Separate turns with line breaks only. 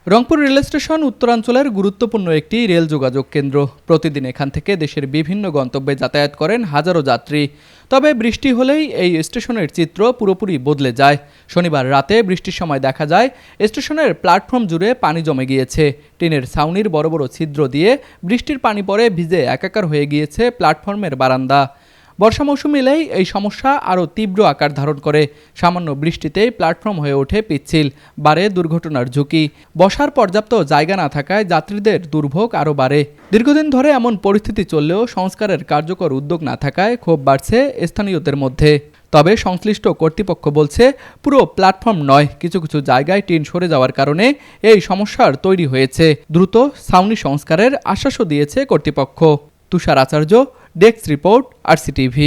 Rangpur rail station উত্তরাঞ্চলের গুরুত্বপূর্ণ একটি রেল যোগাযোগ কেন্দ্র। প্রতিদিন এখান থেকে দেশের বিভিন্ন গন্তব্যে যাতায়াত করেন হাজারো যাত্রী। তবে বৃষ্টি হলেই এই স্টেশনের চিত্র পুরোপুরি বদলে যায়। শনিবার রাতে বৃষ্টির সময় দেখা যায় স্টেশনের প্ল্যাটফর্ম জুড়ে পানি জমে গিয়েছে। টিনের ছাউনির বড় বড় ছিদ্র দিয়ে বৃষ্টির পানি পড়ে ভিজে একাকার হয়ে গিয়েছে প্ল্যাটফর্মের বারান্দা। বর্ষা মৌসুম এলেই এই সমস্যা আরও তীব্র আকার ধারণ করে। সামান্য বৃষ্টিতেই প্ল্যাটফর্ম হয়ে ওঠে পিচ্ছিল, বাড়ে দুর্ঘটনার ঝুঁকি। বসার পর্যাপ্ত জায়গা না থাকায় যাত্রীদের দুর্ভোগ আরও বাড়ে। দীর্ঘদিন ধরে এমন পরিস্থিতি চললেও সংস্কারের কার্যকর উদ্যোগ না থাকায় ক্ষোভ বাড়ছে স্থানীয়দের মধ্যে। তবে সংশ্লিষ্ট কর্তৃপক্ষ বলছে, পুরো প্ল্যাটফর্ম নয়, কিছু কিছু জায়গায় টিন সরে যাওয়ার কারণে এই সমস্যার তৈরি হয়েছে। দ্রুত ছাউনি সংস্কারের আশ্বাসও দিয়েছে কর্তৃপক্ষ। তুষার আচার্য, ডেস্ক রিপোর্ট, RCTV।